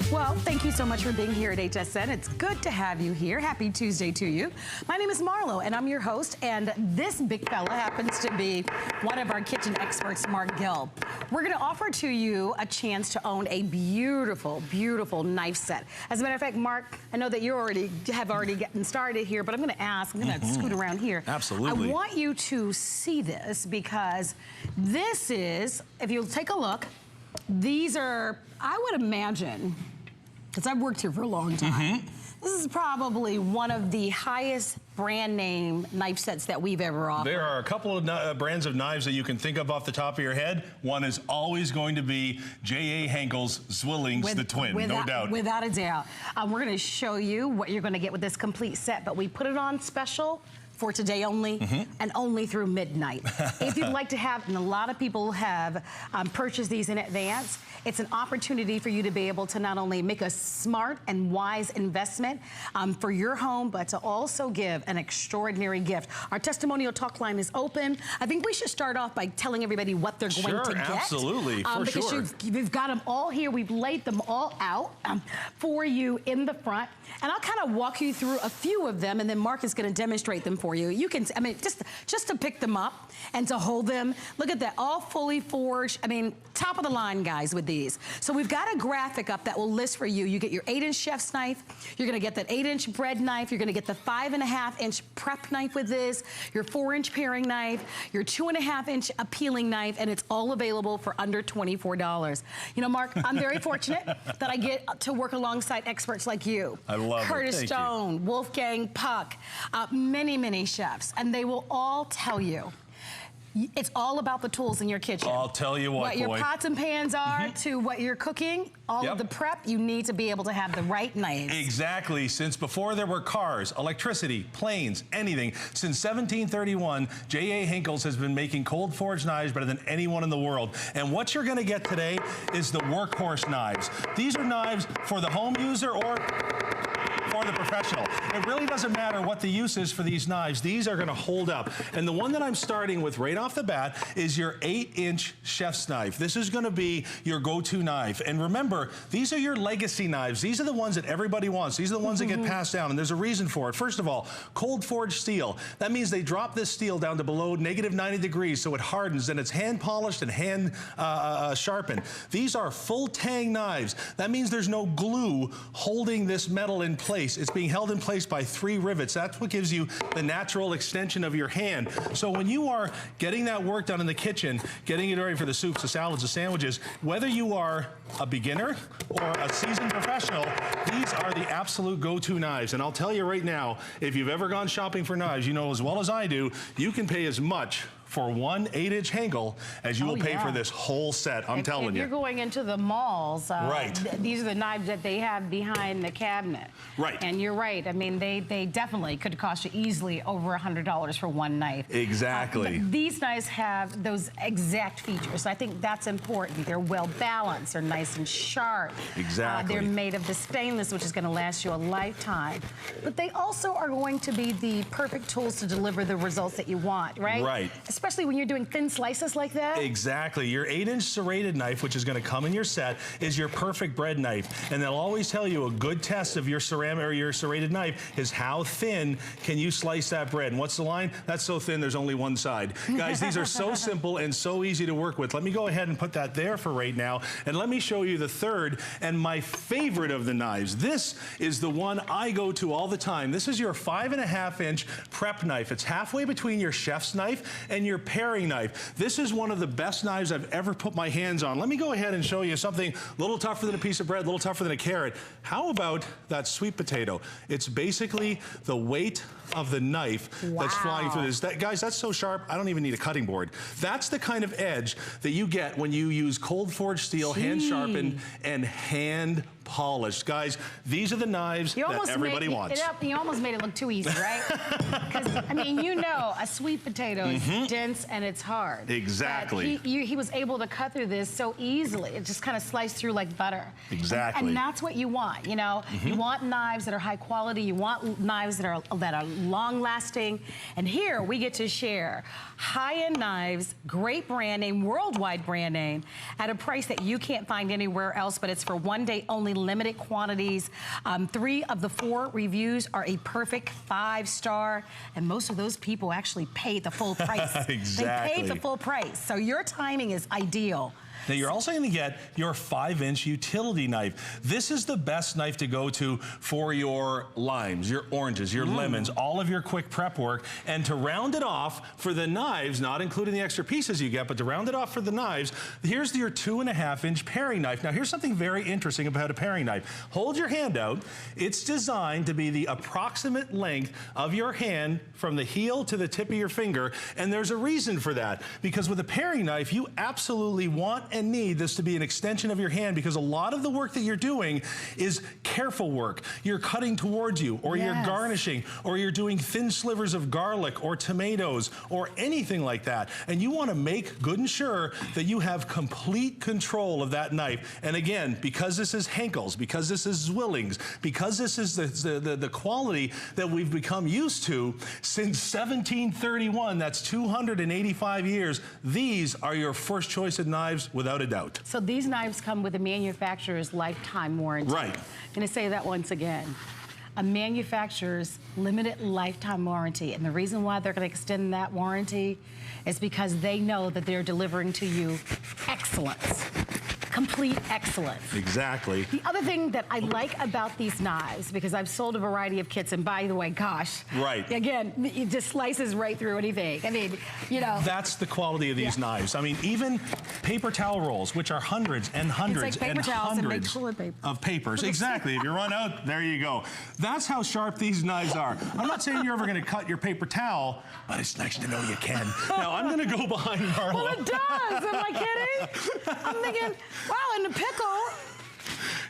Well, thank you so much for being here at HSN. It's good to have you here. Happy Tuesday to you. My name is Marlo, and I'm your host, and this big fella happens to be one of our kitchen experts, Mark Gill. We're gonna offer to you a chance to own a beautiful, beautiful knife set. As a matter of fact, Mark, I know that you have already gotten started here, but I'm gonna scoot around here. Absolutely. I want you to see this because this is, if you'll take a look, these are, I would imagine, because I've worked here for a long time, this is probably one of the highest brand name knife sets that we've ever offered. There are a couple of brands of knives that you can think of off the top of your head. One is always going to be J.A. Henckels ZWILLING's the twin, no doubt. Without a doubt. We're going to show you what you're going to get with this complete set, but we put it on special for today only, and only through midnight. If you'd like to have, and a lot of people have purchased these in advance, it's an opportunity for you to be able to not only make a smart and wise investment for your home, but to also give an extraordinary gift. Our testimonial talk line is open. I think we should start off by telling everybody what they're going to get. Absolutely, for because sure. We've got them all here. We've laid them all out for you in the front. And I'll kind of walk you through a few of them, and then Mark is going to demonstrate them for you. You can, I mean, just to pick them up and to hold them. Look at that, all fully forged. I mean, top of the line, guys, with these. So we've got a graphic up that will list for you. You get your 8-inch chef's knife. You're going to get that 8-inch bread knife. You're going to get the 5.5-inch prep knife with this, your 4-inch paring knife, your 2.5-inch peeling knife, and it's all available for under $24. You know, Mark, I'm very fortunate that I get to work alongside experts like you. I love Curtis it. Stone, Wolfgang Puck, many, many chefs, and they will all tell you it's all about the tools in your kitchen. I'll tell you what, your pots and pans are to what you're cooking, all of the prep, you need to be able to have the right knives. Exactly. Since before there were cars, electricity, planes, anything, since 1731, J.A. Henckels has been making cold forged knives better than anyone in the world. And what you're going to get today is the workhorse knives. These are knives for the home user or for the professional. It really doesn't matter what the use is for these knives. These are going to hold up. And the one that I'm starting with right off the bat is your 8-inch chef's knife. This is going to be your go-to knife. And remember, these are your legacy knives. These are the ones that everybody wants. These are the ones that get passed down, and there's a reason for it. First of all, cold forged steel. That means they drop this steel down to below -90 degrees so it hardens, and it's hand polished and hand sharpened. These are full tang knives. That means there's no glue holding this metal in place. It's being held in place by 3 rivets. That's what gives you the natural extension of your hand. So when you are getting that work done in the kitchen, getting it ready for the soups, the salads, the sandwiches, whether you are a beginner or a seasoned professional, these are the absolute go-to knives. And I'll tell you right now, if you've ever gone shopping for knives, you know as well as I do, you can pay as much for one 8-inch Henckels as you will pay for this whole set. I'm telling you. If you're going into the malls, these are the knives that they have behind the cabinet. Right. And you're right. I mean, they definitely could cost you easily over $100 for one knife. Exactly. These knives have those exact features. I think that's important. They're well balanced. They're nice and sharp. Exactly. They're made of the stainless, which is going to last you a lifetime. But they also are going to be the perfect tools to deliver the results that you want, right? Right. Especially when you're doing thin slices like that. Exactly. Your 8-inch serrated knife, which is going to come in your set, is your perfect bread knife. And they'll always tell you a good test of your ceramic or your serrated knife is how thin can you slice that bread. And what's the line? That's so thin there's only one side. Guys, these are so simple and so easy to work with. Let me go ahead and put that there for right now. And let me show you the third and my favorite of the knives. This is the one I go to all the time. This is your 5.5-inch prep knife. It's halfway between your chef's knife and your paring knife. This is one of the best knives I've ever put my hands on. Let me go ahead and show you something a little tougher than a piece of bread, a little tougher than a carrot. How about that sweet potato? It's basically the weight of the knife that's flying through this. Guys, that's so sharp, I don't even need a cutting board. That's the kind of edge that you get when you use cold forged steel, hand sharpened and hand polished. Guys, these are the knives that everybody wants. You almost made it look too easy, right? Because, I mean, you know, a sweet potato is dense and it's hard. Exactly. He was able to cut through this so easily. It just kind of sliced through like butter. Exactly. And that's what you want, you know? You want knives that are high quality. You want knives that are long lasting. And here we get to share high-end knives, great brand name, worldwide brand name, at a price that you can't find anywhere else, but it's for one day only, limited quantities. 3 of the 4 reviews are a perfect 5-star, and most of those people actually paid the full price. Exactly. They paid the full price, so your timing is ideal. Now you're also going to get your 5-inch utility knife. This is the best knife to go to for your limes, your oranges, your lemons, all of your quick prep work. And to round it off for the knives, not including the extra pieces you get, but to round it off for the knives, here's your 2.5-inch paring knife. Now here's something very interesting about a paring knife. Hold your hand out. It's designed to be the approximate length of your hand from the heel to the tip of your finger. And there's a reason for that, because with a paring knife, you absolutely want and need this to be an extension of your hand, because a lot of the work that you're doing is careful work. You're cutting towards you, or you're garnishing, or you're doing thin slivers of garlic or tomatoes or anything like that. And you want to make good and sure that you have complete control of that knife. And again, because this is Henckels, because this is ZWILLING's, because this is the quality that we've become used to since 1731, that's 285 years, these are your first choice of knives without a doubt. So these knives come with a manufacturer's lifetime warranty. Right. I'm going to say that once again. A manufacturer's limited lifetime warranty. And the reason why they're going to extend that warranty is because they know that they're delivering to you excellence. Complete excellence. Exactly. The other thing that I like about these knives, because I've sold a variety of kits, and by the way, gosh. Right. Again, it just slices right through anything. I mean, you know. That's the quality of these knives. I mean, even paper towel rolls, which are hundreds and hundreds it's like paper and towels hundreds and toilet paper. of papers. Exactly. If you run out, there you go. That's how sharp these knives are. I'm not saying you're ever going to cut your paper towel, but it's nice to know you can. Now, I'm going to go behind Marlo. Well, it does. Am I kidding? I'm thinking, wow, in the pickle.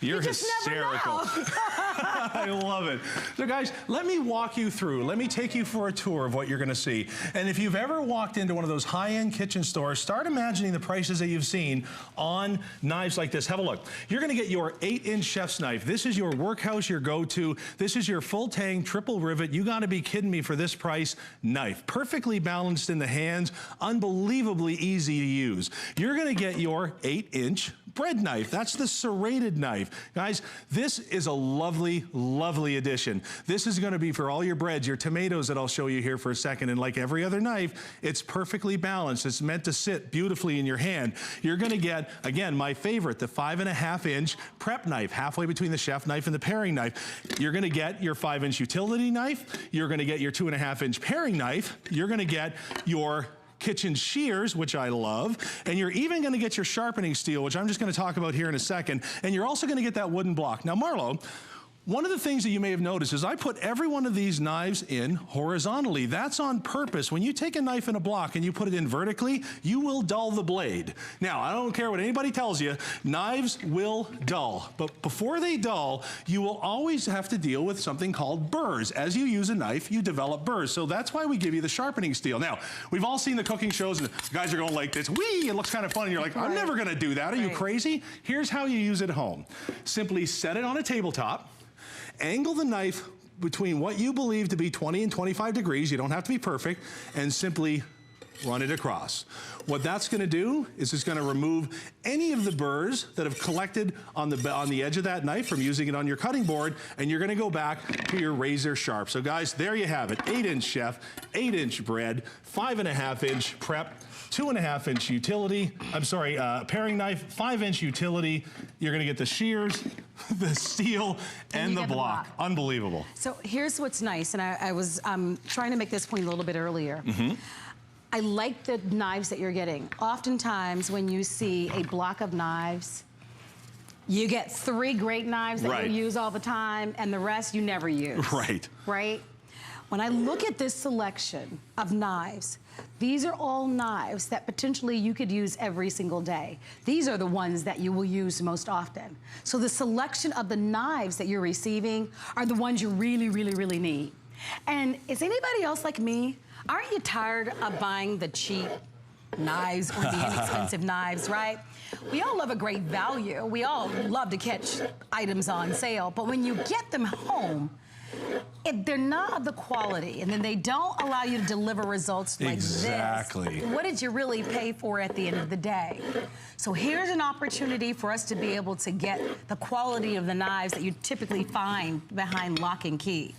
You're hysterical. I love it. So guys, let me walk you through. Let me take you for a tour of what you're going to see. And if you've ever walked into one of those high-end kitchen stores, start imagining the prices that you've seen on knives like this. Have a look. You're going to get your 8-inch chef's knife. This is your workhouse, your go-to. This is your full-tang triple rivet. You got to be kidding me for this price knife. Perfectly balanced in the hands, unbelievably easy to use. You're going to get your 8-inch bread knife. That's the serrated knife. Guys, this is a lovely, lovely addition. This is going to be for all your breads, your tomatoes that I'll show you here for a second. And like every other knife, it's perfectly balanced. It's meant to sit beautifully in your hand. You're going to get, again, my favorite, the 5.5-inch prep knife, halfway between the chef knife and the paring knife. You're going to get your 5-inch utility knife. You're going to get your 2.5-inch paring knife. You're going to get your kitchen shears, which I love, and you're even going to get your sharpening steel, which I'm just going to talk about here in a second, and you're also going to get that wooden block. Now, Marlo, one of the things that you may have noticed is I put every one of these knives in horizontally. That's on purpose. When you take a knife in a block and you put it in vertically, you will dull the blade. Now, I don't care what anybody tells you, knives will dull. But before they dull, you will always have to deal with something called burrs. As you use a knife, you develop burrs. So that's why we give you the sharpening steel. Now, we've all seen the cooking shows and the guys are going like this, whee, it looks kind of fun. And you're like, I'm never going to do that. Are you crazy? Here's how you use it at home. Simply set it on a tabletop. Angle the knife between what you believe to be 20 and 25 degrees, you don't have to be perfect, and simply run it across. What that's going to do is it's going to remove any of the burrs that have collected on the edge of that knife from using it on your cutting board, and you're going to go back to your razor sharp. So guys, there you have it. 8-inch chef, 8-inch bread, 5.5-inch prep, 2.5-inch utility, paring knife, 5-inch utility. You're going to get the shears, the steel, and the block. Unbelievable. So here's what's nice, and I was trying to make this point a little bit earlier. I like the knives that you're getting. Oftentimes, when you see a block of knives, you get 3 great knives that you use all the time, and the rest you never use. Right? When I look at this selection of knives, these are all knives that potentially you could use every single day. These are the ones that you will use most often. So the selection of the knives that you're receiving are the ones you really, really, really need. And is anybody else like me? Aren't you tired of buying the cheap knives or the inexpensive knives, right? We all love a great value. We all love to catch items on sale, but when you get them home, if they're not of the quality and then they don't allow you to deliver results like this, what did you really pay for at the end of the day? So here's an opportunity for us to be able to get the quality of the knives that you typically find behind lock and key.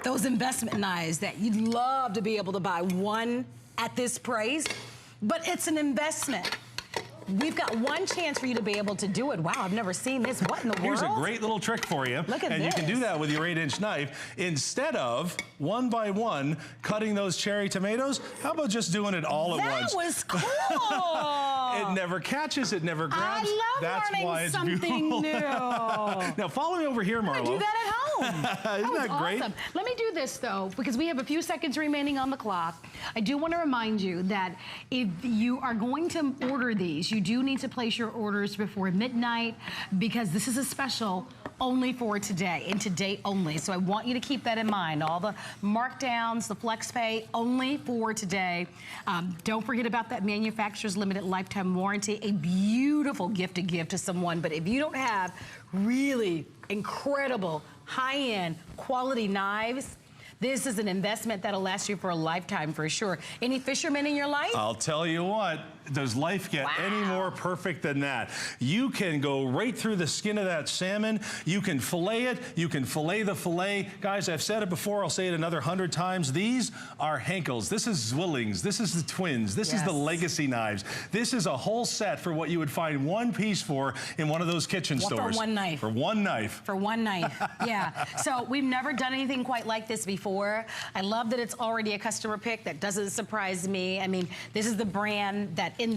Those investment knives that you'd love to be able to buy one at this price, but it's an investment. We've got one chance for you to be able to do it. Wow, I've never seen this. What in the world? Here's a great little trick for you. Look at this. And you can do that with your 8-inch knife. Instead of one by one cutting those cherry tomatoes, how about just doing it all at once? That was cool. It never catches, it never grabs. I love That's learning why it's something beautiful. new. Now follow me over here, Marlo. I do that at home. Isn't that great? Awesome. Let me do this though, because we have a few seconds remaining on the clock. I do want to remind you that if you are going to order these, you do need to place your orders before midnight, because this is a special only for today and today only. So I want you to keep that in mind. All the markdowns, the flex pay, only for today. Don't forget about that manufacturer's limited lifetime warranty, a beautiful gift to give to someone. But if you don't have really incredible high-end quality knives, this is an investment that'll last you for a lifetime for sure. Any fishermen in your life? I'll tell you what, does life get any more perfect than that? You can go right through the skin of that salmon. You can fillet it. You can fillet the fillet. Guys, I've said it before. I'll say it another 100 times. These are Henckels. This is ZWILLINGs. This is the twins. This is the legacy knives. This is a whole set for what you would find one piece for in one of those kitchen stores. For one knife. For one knife. For one knife, yeah. So we've never done anything quite like this before. I love that it's already a customer pick. That doesn't surprise me. I mean, this is the brand that in the